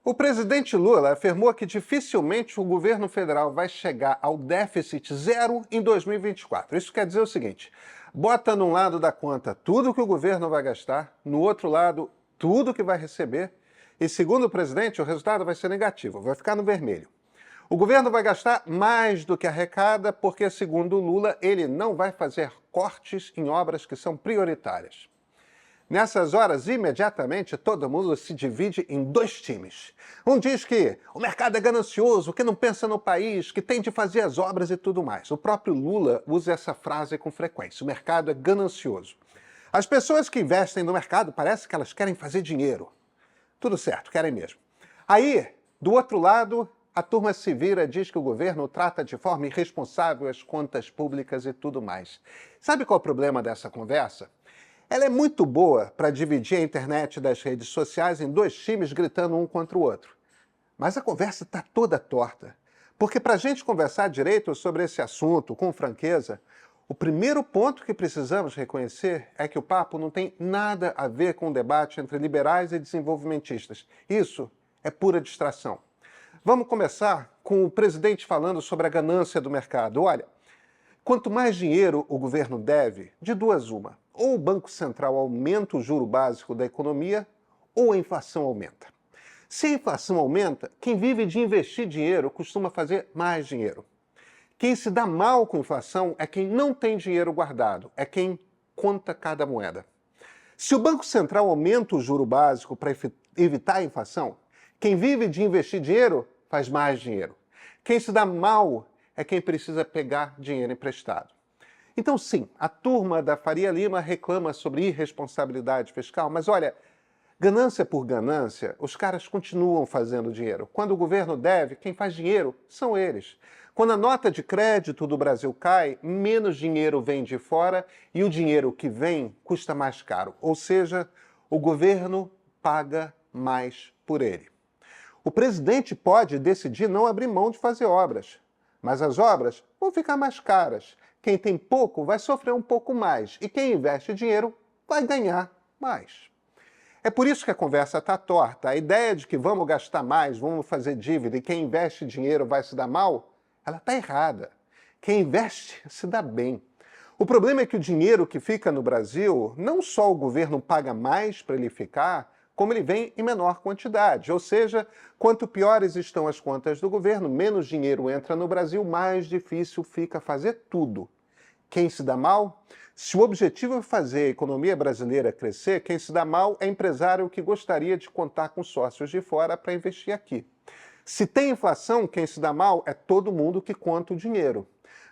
O presidente Lula afirmou que dificilmente o governo federal vai chegar ao déficit zero em 2024. Isso quer dizer o seguinte: bota num lado da conta tudo que o governo vai gastar, no outro lado tudo que vai receber, e segundo o presidente, o resultado vai ser negativo, vai ficar no vermelho. O governo vai gastar mais do que arrecada porque, segundo Lula, ele não vai fazer cortes em obras que são prioritárias. Nessas horas, imediatamente, todo mundo se divide em dois times. Um diz que o mercado é ganancioso, que não pensa no país, que tem de fazer as obras e tudo mais. O próprio Lula usa essa frase com frequência: o mercado é ganancioso. As pessoas que investem no mercado parece que elas querem fazer dinheiro. Tudo certo, querem mesmo. Aí, do outro lado, a turma se vira e diz que o governo trata de forma irresponsável as contas públicas e tudo mais. Sabe qual é o problema dessa conversa? Ela é muito boa para dividir a internet das redes sociais em dois times gritando um contra o outro. Mas a conversa está toda torta. Porque para a gente conversar direito sobre esse assunto com franqueza, o primeiro ponto que precisamos reconhecer é que o papo não tem nada a ver com o debate entre liberais e desenvolvimentistas. Isso é pura distração. Vamos começar com o presidente falando sobre a ganância do mercado. Olha, quanto mais dinheiro o governo deve, de duas uma: ou o Banco Central aumenta o juro básico da economia, ou a inflação aumenta. Se a inflação aumenta, quem vive de investir dinheiro costuma fazer mais dinheiro. Quem se dá mal com a inflação é quem não tem dinheiro guardado, é quem conta cada moeda. Se o Banco Central aumenta o juro básico para evitar a inflação, quem vive de investir dinheiro faz mais dinheiro. Quem se dá mal é quem precisa pegar dinheiro emprestado. Então, sim, a turma da Faria Lima reclama sobre irresponsabilidade fiscal, mas olha, ganância por ganância, os caras continuam fazendo dinheiro. Quando o governo deve, quem faz dinheiro são eles. Quando a nota de crédito do Brasil cai, menos dinheiro vem de fora e o dinheiro que vem custa mais caro. Ou seja, o governo paga mais por ele. O presidente pode decidir não abrir mão de fazer obras, mas as obras vão ficar mais caras. Quem tem pouco vai sofrer um pouco mais e quem investe dinheiro vai ganhar mais. É por isso que a conversa está torta. A ideia de que vamos gastar mais, vamos fazer dívida e quem investe dinheiro vai se dar mal, ela está errada. Quem investe se dá bem. O problema é que o dinheiro que fica no Brasil, não só o governo paga mais para ele ficar, como ele vem em menor quantidade. Ou seja, quanto piores estão as contas do governo, menos dinheiro entra no Brasil, mais difícil fica fazer tudo. Quem se dá mal? Se o objetivo é fazer a economia brasileira crescer, quem se dá mal é empresário que gostaria de contar com sócios de fora para investir aqui. Se tem inflação, quem se dá mal é todo mundo que conta o dinheiro.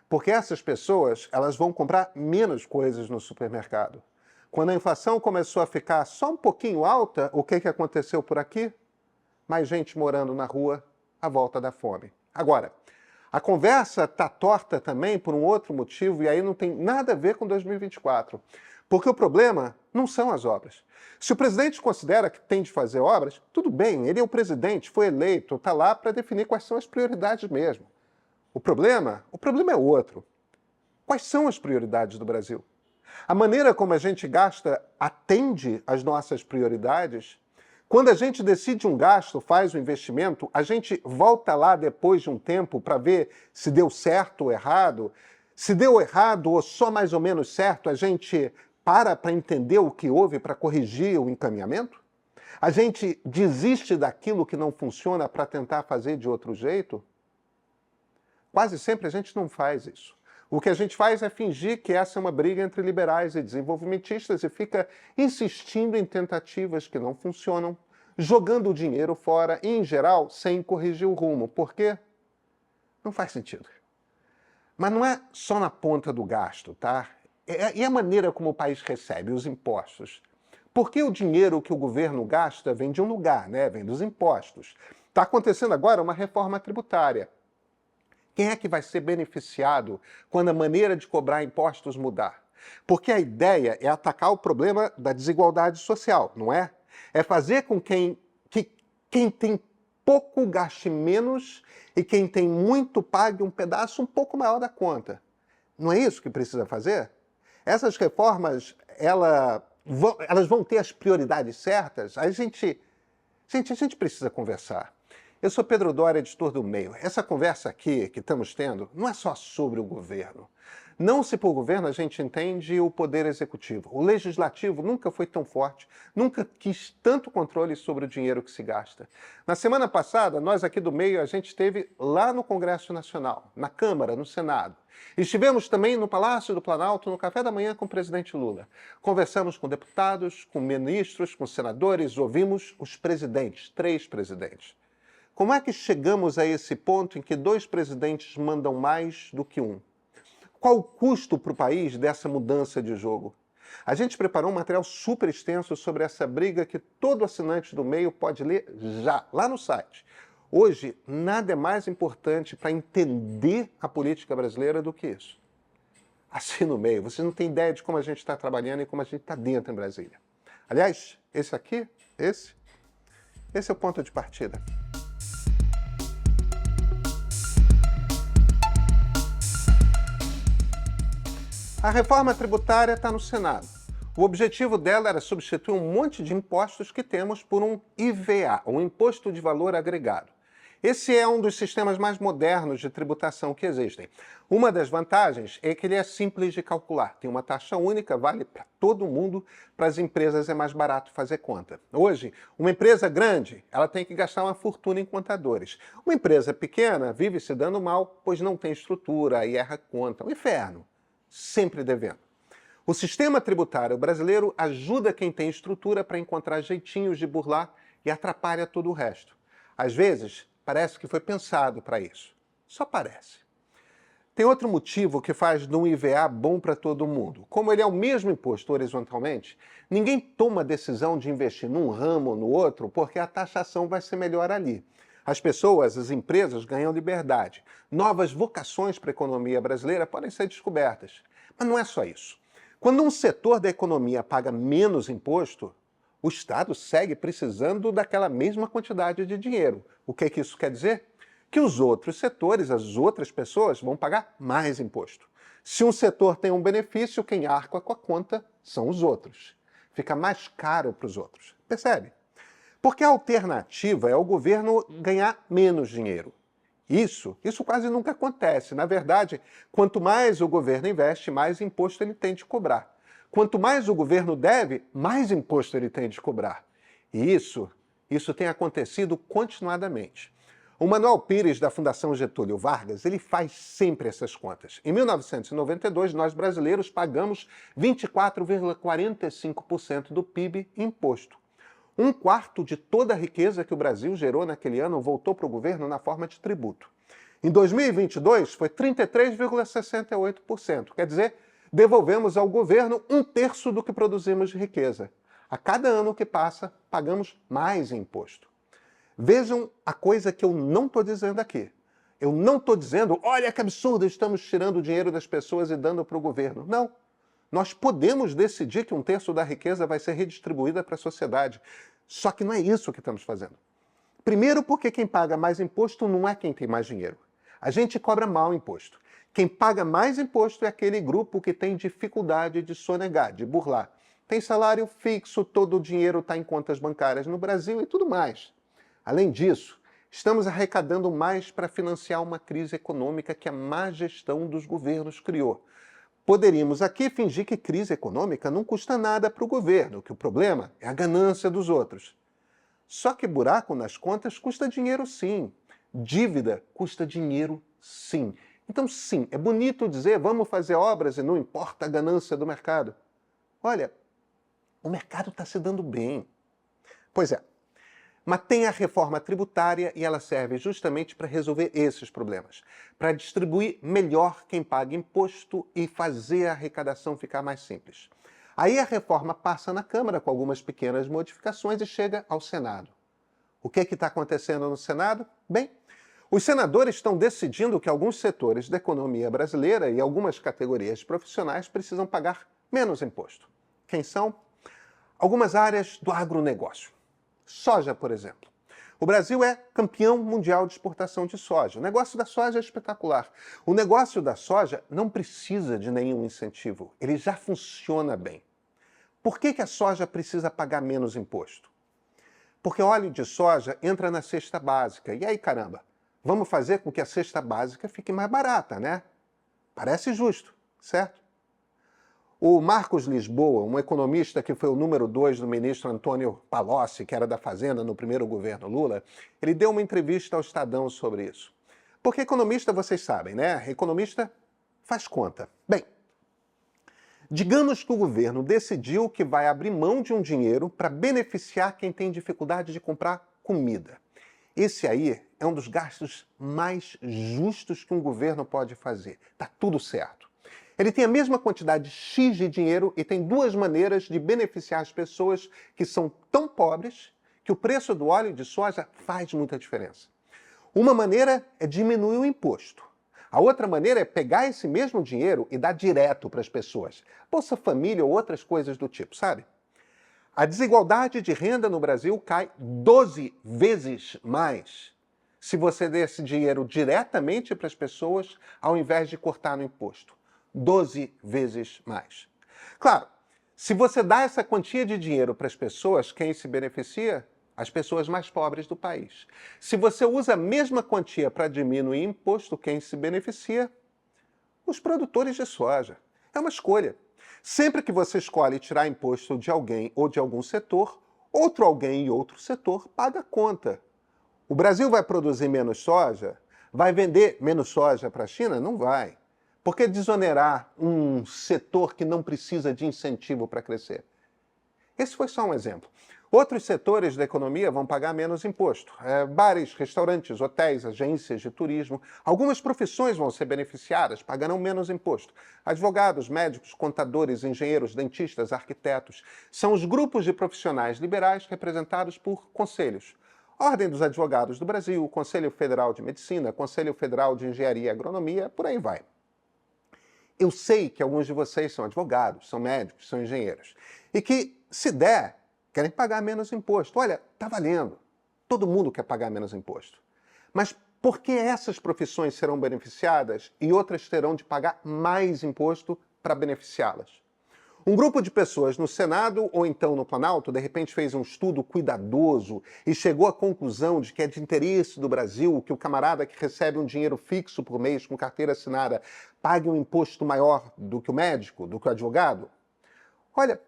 Porque essas pessoas, elas vão comprar menos coisas no supermercado. Quando a inflação começou a ficar só um pouquinho alta, o que aconteceu por aqui? Mais gente morando na rua, à volta da fome. Agora, a conversa está torta também por um outro motivo, e aí não tem nada a ver com 2024. Porque o problema não são as obras. Se o presidente considera que tem de fazer obras, tudo bem, ele é o presidente, foi eleito, está lá para definir quais são as prioridades mesmo. O problema é outro. Quais são as prioridades do Brasil? A maneira como a gente gasta atende às nossas prioridades? Quando a gente decide um gasto, faz um investimento, a gente volta lá depois de um tempo para ver se deu certo ou errado? Se deu errado ou só mais ou menos certo, a gente para entender o que houve para corrigir o encaminhamento? A gente desiste daquilo que não funciona para tentar fazer de outro jeito? Quase sempre a gente não faz isso. O que a gente faz é fingir que essa é uma briga entre liberais e desenvolvimentistas e fica insistindo em tentativas que não funcionam, jogando o dinheiro fora e, em geral, sem corrigir o rumo. Por quê? Não faz sentido. Mas não é só na ponta do gasto, tá? E a maneira como o país recebe os impostos. Porque o dinheiro que o governo gasta vem de um lugar, né? Vem dos impostos. Está acontecendo agora uma reforma tributária. Quem é que vai ser beneficiado quando a maneira de cobrar impostos mudar? Porque a ideia é atacar o problema da desigualdade social, não é? É fazer com que quem tem pouco gaste menos e quem tem muito pague um pedaço um pouco maior da conta. Não é isso que precisa fazer? Essas reformas, elas vão ter as prioridades certas? A gente Gente, a gente precisa conversar. Eu sou Pedro Doria, editor do Meio. Essa conversa aqui que estamos tendo não é só sobre o governo. Não se por governo a gente entende o poder executivo. O legislativo nunca foi tão forte, nunca quis tanto controle sobre o dinheiro que se gasta. Na semana passada, nós aqui do Meio, a gente esteve lá no Congresso Nacional, na Câmara, no Senado. Estivemos também no Palácio do Planalto, no café da manhã com o presidente Lula. Conversamos com deputados, com ministros, com senadores, ouvimos os presidentes, 3 presidentes. Como é que chegamos a esse ponto em que 2 presidentes mandam mais do que um? Qual o custo para o país dessa mudança de jogo? A gente preparou um material super extenso sobre essa briga que todo assinante do Meio pode ler já, lá no site. Hoje, nada é mais importante para entender a política brasileira do que isso. Assina o Meio. Você não tem ideia de como a gente está trabalhando e como a gente está dentro em Brasília. Aliás, esse aqui, esse é o ponto de partida. A reforma tributária está no Senado. O objetivo dela era substituir um monte de impostos que temos por um IVA, um Imposto de Valor Agregado. Esse é um dos sistemas mais modernos de tributação que existem. Uma das vantagens é que ele é simples de calcular. Tem uma taxa única, vale para todo mundo, para as empresas é mais barato fazer conta. Hoje, uma empresa grande, ela tem que gastar uma fortuna em contadores. Uma empresa pequena vive se dando mal, pois não tem estrutura e erra conta. Um inferno. Sempre devendo. O sistema tributário brasileiro ajuda quem tem estrutura para encontrar jeitinhos de burlar e atrapalha todo o resto. Às vezes, parece que foi pensado para isso. Só parece. Tem outro motivo que faz de um IVA bom para todo mundo. Como ele é o mesmo imposto horizontalmente, ninguém toma a decisão de investir num ramo ou no outro porque a taxação vai ser melhor ali. As pessoas, as empresas ganham liberdade. Novas vocações para a economia brasileira podem ser descobertas. Mas não é só isso. Quando um setor da economia paga menos imposto, o Estado segue precisando daquela mesma quantidade de dinheiro. O que é que isso quer dizer? Que os outros setores, as outras pessoas, vão pagar mais imposto. Se um setor tem um benefício, quem arca com a conta são os outros. Fica mais caro para os outros. Percebe? Porque a alternativa é o governo ganhar menos dinheiro. Isso quase nunca acontece. Na verdade, quanto mais o governo investe, mais imposto ele tem de cobrar. Quanto mais o governo deve, mais imposto ele tem de cobrar. E isso tem acontecido continuadamente. O Manuel Pires, da Fundação Getúlio Vargas, ele faz sempre essas contas. Em 1992, nós brasileiros pagamos 24,45% do PIB em imposto. 1/4 de toda a riqueza que o Brasil gerou naquele ano voltou para o governo na forma de tributo. Em 2022, foi 33,68%. Quer dizer, devolvemos ao governo 1/3 do que produzimos de riqueza. A cada ano que passa, pagamos mais imposto. Vejam a coisa que eu não estou dizendo aqui. Eu não estou dizendo, olha que absurdo, estamos tirando o dinheiro das pessoas e dando para o governo. Não. Nós podemos decidir que 1/3 da riqueza vai ser redistribuída para a sociedade. Só que não é isso que estamos fazendo. Primeiro, porque quem paga mais imposto não é quem tem mais dinheiro. A gente cobra mal imposto. Quem paga mais imposto é aquele grupo que tem dificuldade de sonegar, de burlar. Tem salário fixo, todo o dinheiro está em contas bancárias no Brasil e tudo mais. Além disso, estamos arrecadando mais para financiar uma crise econômica que a má gestão dos governos criou. Poderíamos aqui fingir que crise econômica não custa nada para o governo, que o problema é a ganância dos outros. Só que buraco nas contas custa dinheiro sim. Dívida custa dinheiro sim. Então sim, é bonito dizer vamos fazer obras e não importa a ganância do mercado. Olha, o mercado está se dando bem. Pois é. Mas tem a reforma tributária e ela serve justamente para resolver esses problemas, para distribuir melhor quem paga imposto e fazer a arrecadação ficar mais simples. Aí a reforma passa na Câmara com algumas pequenas modificações e chega ao Senado. O que está acontecendo no Senado? Bem, os senadores estão decidindo que alguns setores da economia brasileira e algumas categorias profissionais precisam pagar menos imposto. Quem são? Algumas áreas do agronegócio. Soja, por exemplo. O Brasil é campeão mundial de exportação de soja. O negócio da soja é espetacular. O negócio da soja não precisa de nenhum incentivo. Ele já funciona bem. Por que a soja precisa pagar menos imposto? Porque óleo de soja entra na cesta básica. E aí, caramba, vamos fazer com que a cesta básica fique mais barata, né? Parece justo, certo? O Marcos Lisboa, um economista que foi o número 2 do ministro Antônio Palocci, que era da Fazenda no primeiro governo Lula, ele deu uma entrevista ao Estadão sobre isso. Porque economista, vocês sabem, né? Economista faz conta. Bem, digamos que o governo decidiu que vai abrir mão de um dinheiro para beneficiar quem tem dificuldade de comprar comida. Esse aí é um dos gastos mais justos que um governo pode fazer. Tá tudo certo. Ele tem a mesma quantidade X de dinheiro e tem duas maneiras de beneficiar as pessoas que são tão pobres que o preço do óleo de soja faz muita diferença. Uma maneira é diminuir o imposto. A outra maneira é pegar esse mesmo dinheiro e dar direto para as pessoas. Bolsa Família ou outras coisas do tipo, sabe? A desigualdade de renda no Brasil cai 12 vezes mais se você der esse dinheiro diretamente para as pessoas ao invés de cortar no imposto. 12 vezes mais. Claro, se você dá essa quantia de dinheiro para as pessoas, quem se beneficia? As pessoas mais pobres do país. Se você usa a mesma quantia para diminuir imposto, quem se beneficia? Os produtores de soja. É uma escolha. Sempre que você escolhe tirar imposto de alguém ou de algum setor, outro alguém em outro setor paga a conta. O Brasil vai produzir menos soja? Vai vender menos soja para a China? Não vai. Por que desonerar um setor que não precisa de incentivo para crescer? Esse foi só um exemplo. Outros setores da economia vão pagar menos imposto. Bares, restaurantes, hotéis, agências de turismo. Algumas profissões vão ser beneficiadas, pagarão menos imposto. Advogados, médicos, contadores, engenheiros, dentistas, arquitetos. São os grupos de profissionais liberais representados por conselhos. Ordem dos Advogados do Brasil, Conselho Federal de Medicina, Conselho Federal de Engenharia e Agronomia, por aí vai. Eu sei que alguns de vocês são advogados, são médicos, são engenheiros. E que, se der, querem pagar menos imposto. Olha, tá valendo. Todo mundo quer pagar menos imposto. Mas por que essas profissões serão beneficiadas e outras terão de pagar mais imposto para beneficiá-las? Um grupo de pessoas no Senado ou então no Planalto, de repente fez um estudo cuidadoso e chegou à conclusão de que é de interesse do Brasil que o camarada que recebe um dinheiro fixo por mês com carteira assinada pague um imposto maior do que o médico, do que o advogado? Olha,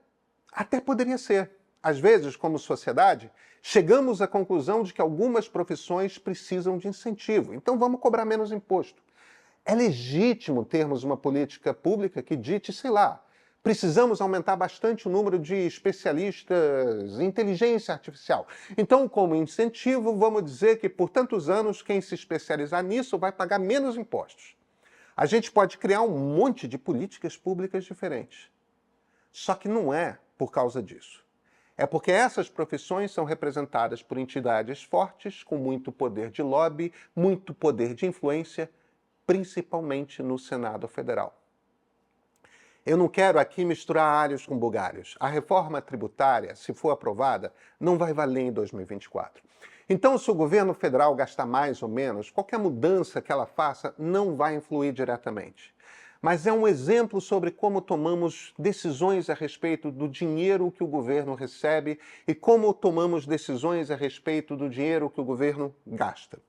até poderia ser. Às vezes, como sociedade, chegamos à conclusão de que algumas profissões precisam de incentivo, então vamos cobrar menos imposto. É legítimo termos uma política pública que dite, sei lá, precisamos aumentar bastante o número de especialistas em inteligência artificial. Então, como incentivo, vamos dizer que por tantos anos quem se especializar nisso vai pagar menos impostos. A gente pode criar um monte de políticas públicas diferentes. Só que não é por causa disso. É porque essas profissões são representadas por entidades fortes, com muito poder de lobby, muito poder de influência, principalmente no Senado Federal. Eu não quero aqui misturar alhos com bugalhos. A reforma tributária, se for aprovada, não vai valer em 2024. Então, se o governo federal gastar mais ou menos, qualquer mudança que ela faça não vai influir diretamente. Mas é um exemplo sobre como tomamos decisões a respeito do dinheiro que o governo recebe e como tomamos decisões a respeito do dinheiro que o governo gasta.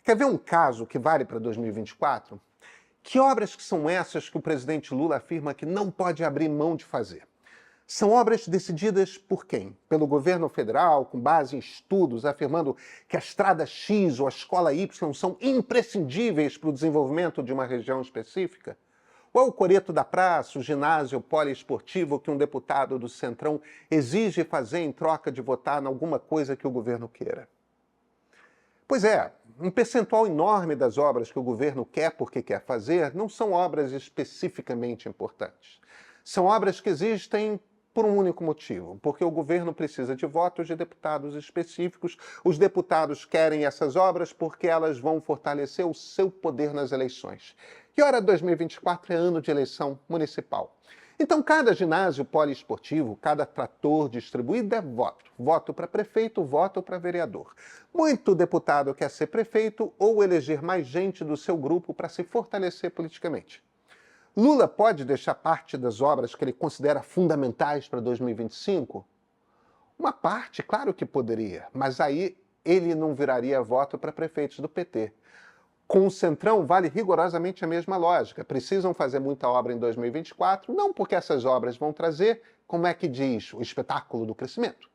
Quer ver um caso que vale para 2024? Que obras que são essas que o presidente Lula afirma que não pode abrir mão de fazer? São obras decididas por quem? Pelo governo federal, com base em estudos, afirmando que a estrada X ou a escola Y são imprescindíveis para o desenvolvimento de uma região específica? Ou é o coreto da praça, o ginásio poliesportivo que um deputado do Centrão exige fazer em troca de votar em alguma coisa que o governo queira? Pois é, um percentual enorme das obras que o governo quer porque quer fazer não são obras especificamente importantes. São obras que existem por um único motivo, porque o governo precisa de votos de deputados específicos, os deputados querem essas obras porque elas vão fortalecer o seu poder nas eleições. E ora, 2024 é ano de eleição municipal. Então, cada ginásio poliesportivo, cada trator distribuído é voto. Voto para prefeito, voto para vereador. Muito deputado quer ser prefeito ou eleger mais gente do seu grupo para se fortalecer politicamente. Lula pode deixar parte das obras que ele considera fundamentais para 2025? Uma parte, claro que poderia, mas aí ele não viraria voto para prefeitos do PT. Com o Centrão vale rigorosamente a mesma lógica. Precisam fazer muita obra em 2024, não porque essas obras vão trazer, como é que diz, o espetáculo do crescimento.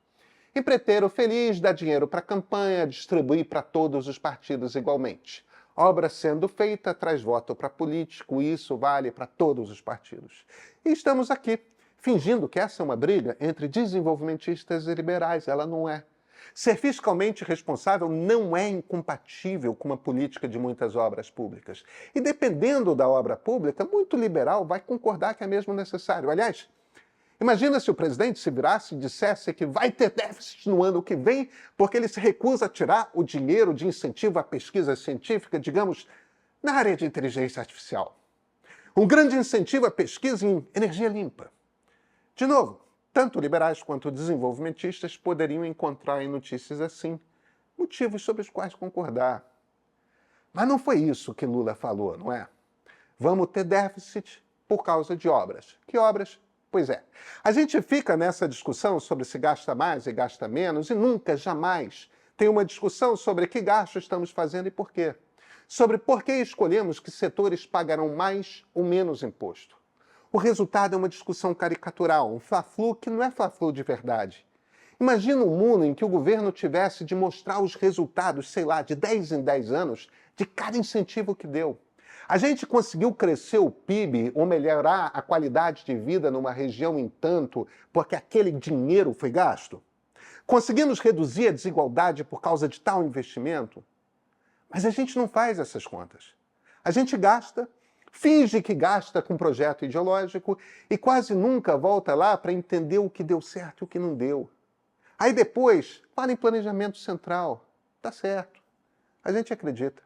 Empreiteiro feliz, dá dinheiro para a campanha, distribui para todos os partidos igualmente. Obra sendo feita traz voto para político, e isso vale para todos os partidos. E estamos aqui, fingindo que essa é uma briga entre desenvolvimentistas e liberais. Ela não é. Ser fiscalmente responsável não é incompatível com uma política de muitas obras públicas. E dependendo da obra pública, muito liberal vai concordar que é mesmo necessário. Aliás, imagina se o presidente se virasse e dissesse que vai ter déficit no ano que vem porque ele se recusa a tirar o dinheiro de incentivo à pesquisa científica, digamos, na área de inteligência artificial. Um grande incentivo à pesquisa em energia limpa. De novo, tanto liberais quanto desenvolvimentistas poderiam encontrar em notícias assim motivos sobre os quais concordar. Mas não foi isso que Lula falou, não é? Vamos ter déficit por causa de obras. Que obras? Pois é. A gente fica nessa discussão sobre se gasta mais e gasta menos e nunca, jamais, tem uma discussão sobre que gasto estamos fazendo e por quê. Sobre por que escolhemos que setores pagarão mais ou menos imposto. O resultado é uma discussão caricatural, um fla-flu que não é fla-flu de verdade. Imagina um mundo em que o governo tivesse de mostrar os resultados, sei lá, de 10 em 10 anos, de cada incentivo que deu. A gente conseguiu crescer o PIB ou melhorar a qualidade de vida numa região em tanto porque aquele dinheiro foi gasto? Conseguimos reduzir a desigualdade por causa de tal investimento? Mas a gente não faz essas contas. A gente gasta, finge que gasta com projeto ideológico e quase nunca volta lá para entender o que deu certo e o que não deu. Aí depois, fala em planejamento central. Tá certo. A gente acredita.